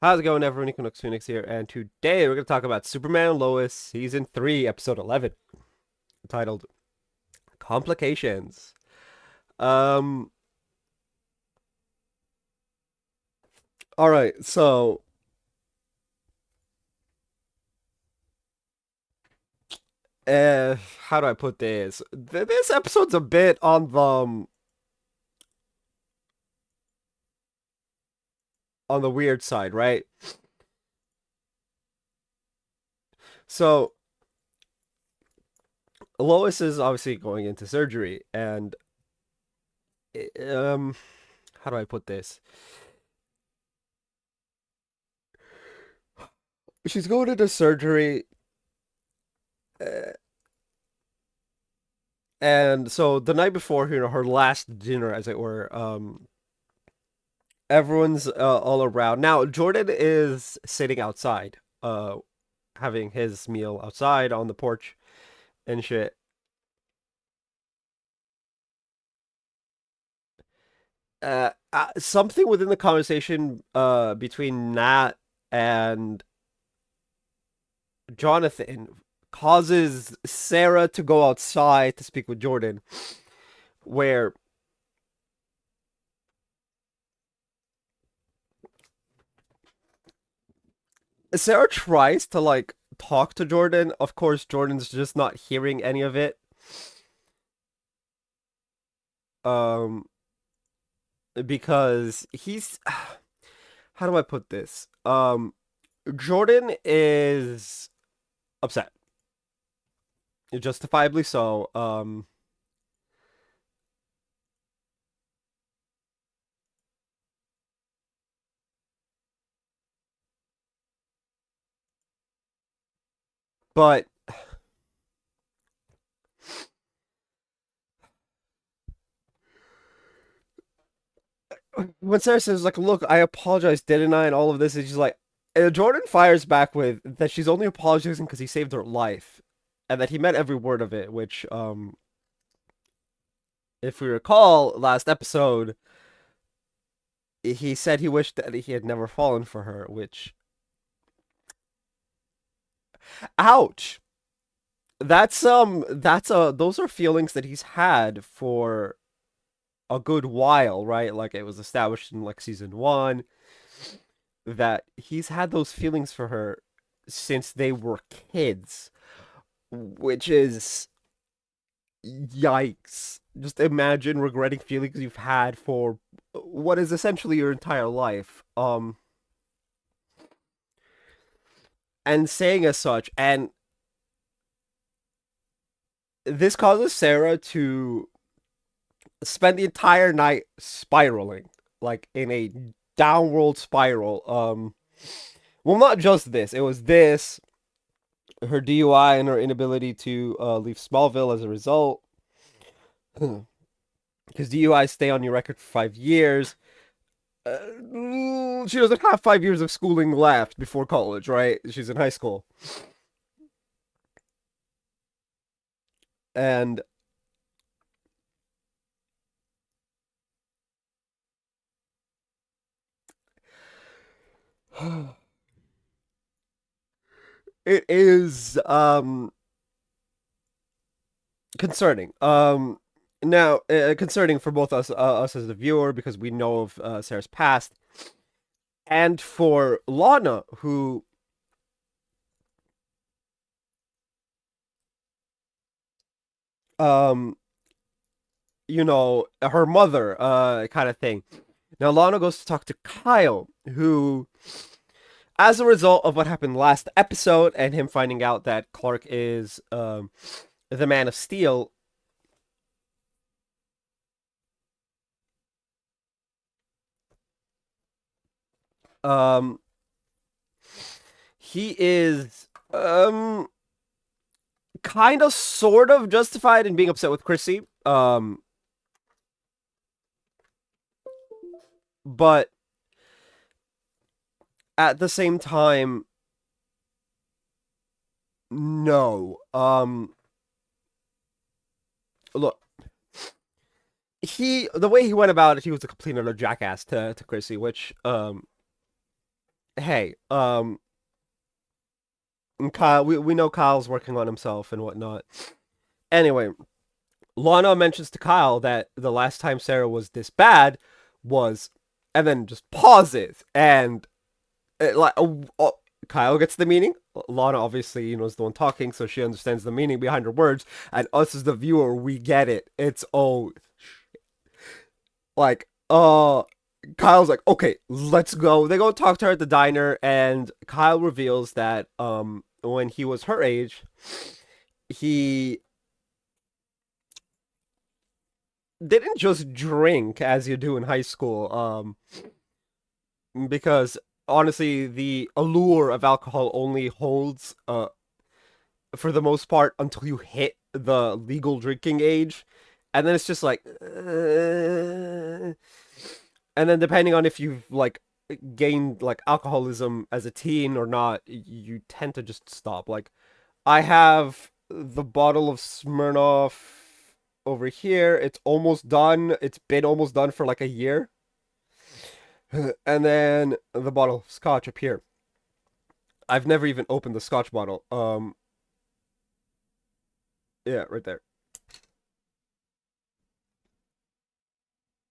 How's it going, everyone? Equinox Phoenix here, and today we're going to talk about Superman and Lois, Season 3, Episode 11, titled Complications. Um, alright, so, how do I put this? This episode's a bit on the weird side, right? So, Lois is obviously going into surgery, and, um, how do I put this? She's going into surgery, uh, and so the night before, her last dinner, as it were, everyone's all around. Now, Jordan is sitting outside, having his meal outside on the porch and shit. Something within the conversation between Nat and Jonathan causes Sarah to go outside to speak with Jordan, where Sarah tries to like talk to Jordan. Of course, Jordan's just not hearing any of it. Um, because he's how do I put this? Jordan is upset, justifiably so. But when Sarah says like, "Look, I apologize, didn't I?" and all of this, is just like Jordan fires back with that she's only apologizing because he saved her life, and that he meant every word of it. Which, if we recall, last episode, he said he wished that he had never fallen for her. Which, ouch. Those are feelings that he's had for a good while, right? Like it was established in like season one that he's had those feelings for her since they were kids, which is yikes. Just imagine regretting feelings you've had for what is essentially your entire life. And saying as such, and this causes Sarah to spend the entire night spiraling, like in a downward spiral. Well, not just this. It was this, her DUI, and her inability to leave Smallville as a result. Because DUIs stay on your record for 5 years. She doesn't have 5 years of schooling left before college, right? She's in high school. And it is concerning. Now concerning for both us as the viewer because we know of Sarah's past, and for Lana who um her mother kind of thing. Now Lana goes to talk to Kyle, who, as a result of what happened last episode and him finding out that Clark is the Man of Steel, um he is kind of sort of justified in being upset with Chrissy. But at the same time, no. Look, the way he went about it, he was a complete utter jackass to Chrissy, which hey, and Kyle, we know Kyle's working on himself and whatnot. Anyway, Lana mentions to Kyle that the last time Sarah was this bad was, and then just pauses, and like Kyle gets the meaning. Lana obviously, is the one talking, so she understands the meaning behind her words, and us as the viewer, we get it. It's like Kyle's like, okay, let's go. They go talk to her at the diner, and Kyle reveals that when he was her age, he didn't just drink as you do in high school. Because honestly, the allure of alcohol only holds for the most part until you hit the legal drinking age, and then it's just like, and then depending on if you've like gained like alcoholism as a teen or not, you tend to just stop. Like I have the bottle of Smirnoff over here. It's almost done. It's been almost done for like a year. And then the bottle of scotch up here. I've never even opened the scotch bottle. Yeah, right there.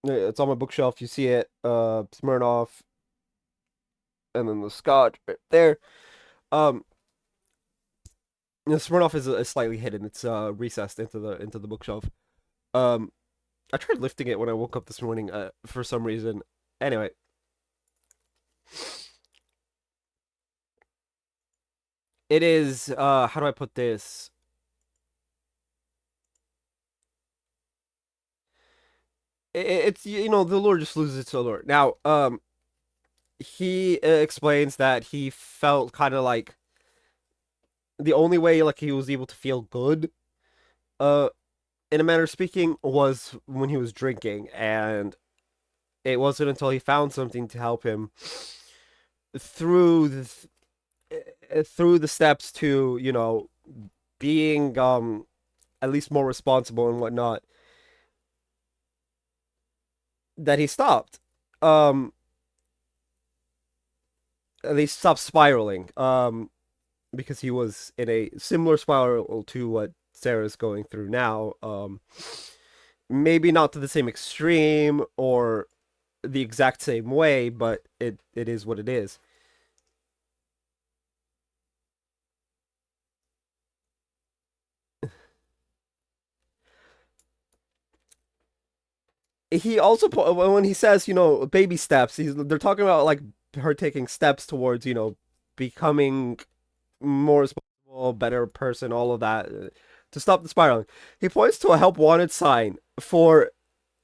Yeah, it's on my bookshelf. You see it. Smirnoff, and then the scotch right there. Um, the Smirnoff is slightly hidden. It's recessed into the bookshelf. Um, I tried lifting it when I woke up this morning. For some reason. Anyway, it is. How do I put this? It's the lure just loses its allure. Now, he explains that he felt kind of like the only way like he was able to feel good, uh, in a manner of speaking, was when he was drinking, and it wasn't until he found something to help him through through the steps to being at least more responsible and whatnot that he stopped. Um, at least stopped spiraling. Because he was in a similar spiral to what Sarah's going through now. Maybe not to the same extreme or the exact same way, but it is what it is. He also when he says baby steps, they're talking about like her taking steps towards becoming more responsible, better person, all of that, to stop the spiraling. He points to a help wanted sign for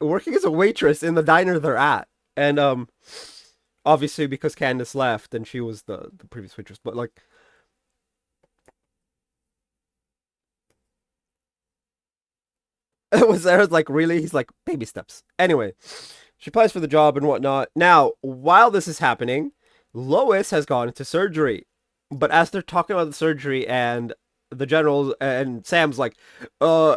working as a waitress in the diner they're at, and obviously because Candace left and she was the previous waitress, but like it was there like really he's like baby steps. Anyway, she applies for the job and whatnot. Now, while this is happening, Lois has gone into surgery. But as they're talking about the surgery and the general and Sam's like, uh,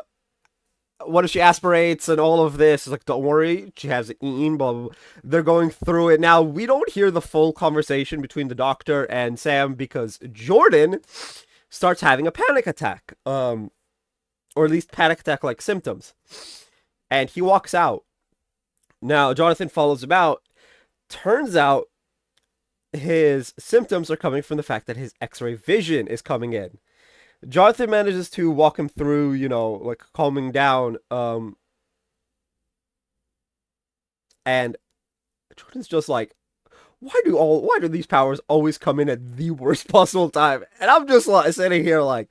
what if she aspirates and all of this? It's like, don't worry, she hasn't eaten, blah, blah, blah. They're going through it. Now, we don't hear the full conversation between the doctor and Sam because Jordan starts having a panic attack. Or at least panic attack like symptoms. And he walks out. Now, Jonathan follows him out. Turns out his symptoms are coming from the fact that his x-ray vision is coming in. Jonathan manages to walk him through, like calming down. And Jordan's just like, why do these powers always come in at the worst possible time? And I'm just like sitting here like,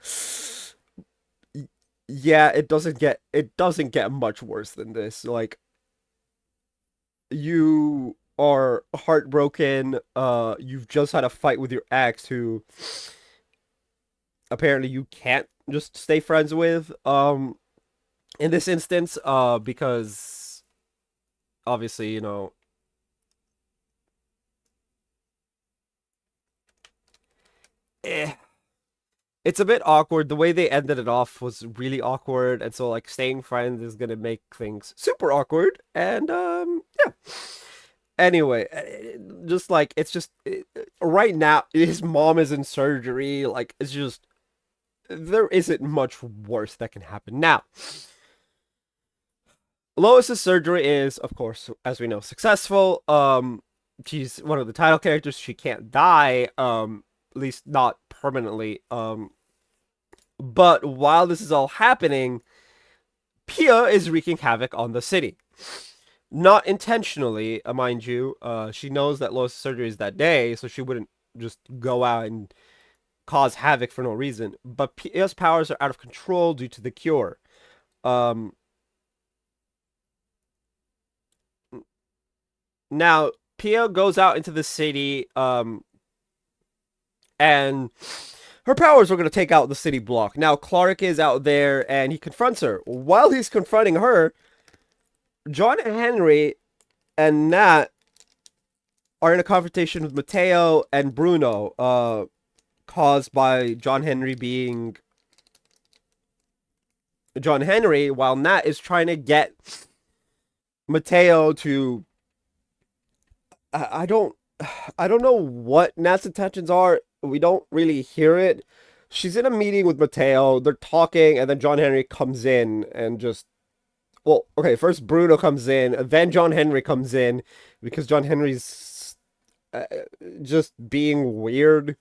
yeah, it doesn't get much worse than this. Like you are heartbroken. You've just had a fight with your ex who apparently you can't just stay friends with. In this instance, because obviously, eh, it's a bit awkward. The way they ended it off was really awkward, and so like staying friends is gonna make things super awkward. And yeah. Anyway, just like it's just right now his mom is in surgery. Like it's just there isn't much worse that can happen. Now, Lois's surgery is, of course, as we know, successful. She's one of the title characters. She can't die. At least not permanently. But while this is all happening, Pia is wreaking havoc on the city. Not intentionally, mind you. She knows that Lois' surgery is that day, so she wouldn't just go out and cause havoc for no reason. But Pia's powers are out of control due to the cure. Um, Now Pia goes out into the city, and her powers are going to take out the city block. Now Clark is out there, and he confronts her. While he's confronting her, John Henry and Nat are in a confrontation with Mateo and Bruno, caused by John Henry being John Henry, while Nat is trying to get Mateo to. I don't I don't know what Nat's intentions are. We don't really hear it. She's in a meeting with Mateo. They're talking, and then John Henry comes in and just. Well, okay, first Bruno comes in, then John Henry comes in because John Henry's uh, just being weird.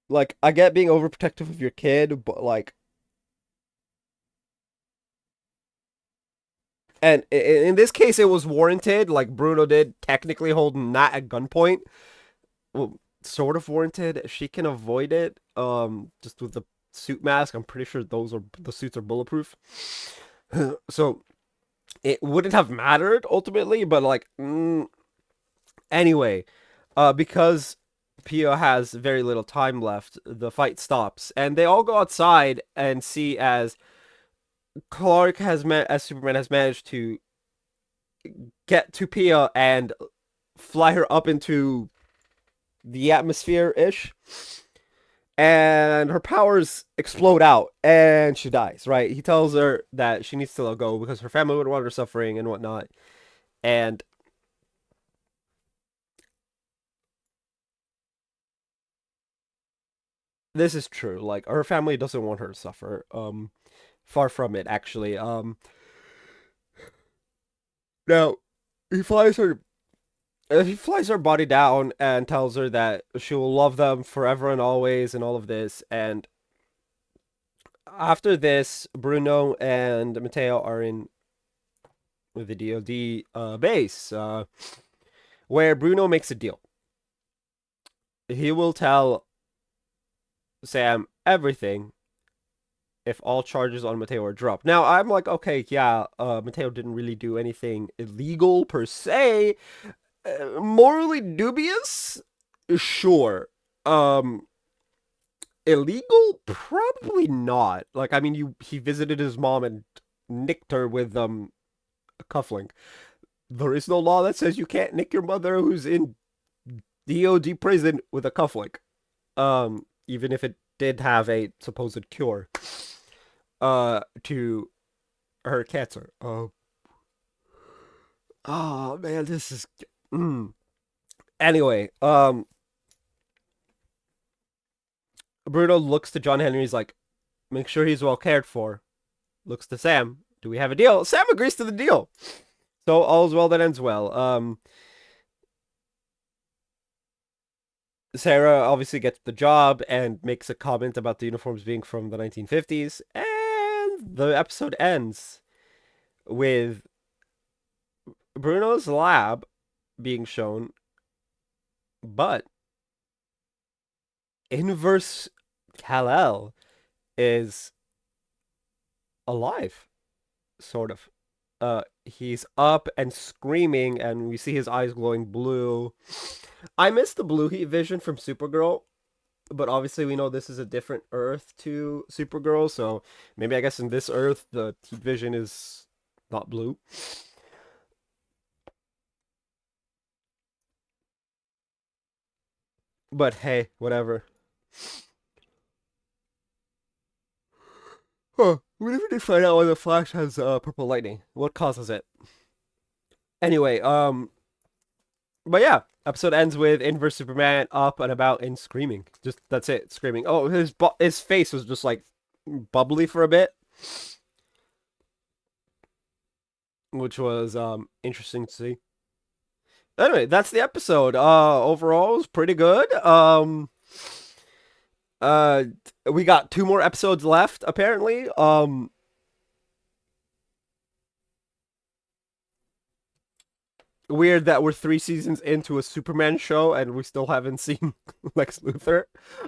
Like, I get being overprotective of your kid, but like. And in this case, it was warranted. Like, Bruno did technically hold Nat at gunpoint. Well, sort of warranted. She can avoid it. Just with the suit mask. I'm pretty sure the suits are bulletproof. So it wouldn't have mattered ultimately, but like anyway, because Pia has very little time left, the fight stops, and they all go outside and see as as Superman has managed to get to Pia and fly her up into the atmosphere ish, and her powers explode out and she dies, right? He tells her that she needs to let go because her family would want her suffering and whatnot. And this is true. Like her family doesn't want her to suffer. Far from it, actually. Now he flies her. He flies her body down and tells her that she will love them forever and always, and all of this. And after this, Bruno and Mateo are in the DoD base, where Bruno makes a deal. He will tell Sam everything if all charges on Mateo are dropped. Now, I'm like, okay, yeah, Mateo didn't really do anything illegal per se. Morally dubious? Sure. Um, Illegal? Probably not. Like, I mean, he visited his mom and nicked her with a cufflink. There is no law that says you can't nick your mother who's in DOD prison with a cufflink. Even if it did have a supposed cure to her cancer. Oh man, this is anyway, Bruno looks to John Henry. He's like, make sure he's well cared for. Looks to Sam. Do we have a deal? Sam agrees to the deal. So all's well that ends well. Sarah obviously gets the job and makes a comment about the uniforms being from the 1950s, and the episode ends with Bruno's lab being shown, but Inverse Kal-El is alive, sort of. He's up and screaming, and we see his eyes glowing blue. I miss the blue heat vision from Supergirl, but obviously we know this is a different Earth to Supergirl, so maybe I guess in this Earth the heat vision is not blue. But hey, whatever. Huh. We never did find out why the Flash has purple lightning. What causes it? Anyway, but yeah, Episode ends with Inverse Superman up and about and screaming. Just that's it, screaming. Oh, his face was just like bubbly for a bit, which was interesting to see. Anyway, that's the episode. Overall, it was pretty good. Uh, we got 2 more episodes left apparently. Weird that we're 3 seasons into a Superman show and we still haven't seen Lex Luthor,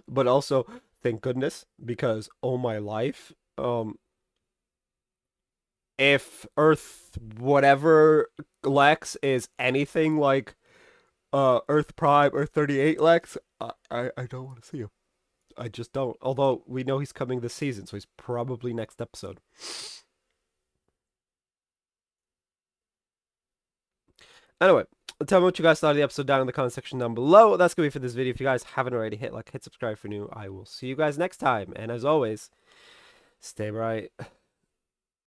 but also thank goodness because oh my life, if Earth whatever Lex is anything like Earth Prime or 38 Lex, I don't want to see him. I just don't. Although we know he's coming this season, so he's probably next episode. Anyway, tell me what you guys thought of the episode down in the comment section down below. That's going to be for this video. If you guys haven't already, hit like, hit subscribe for new. I will see you guys next time. And as always, stay bright.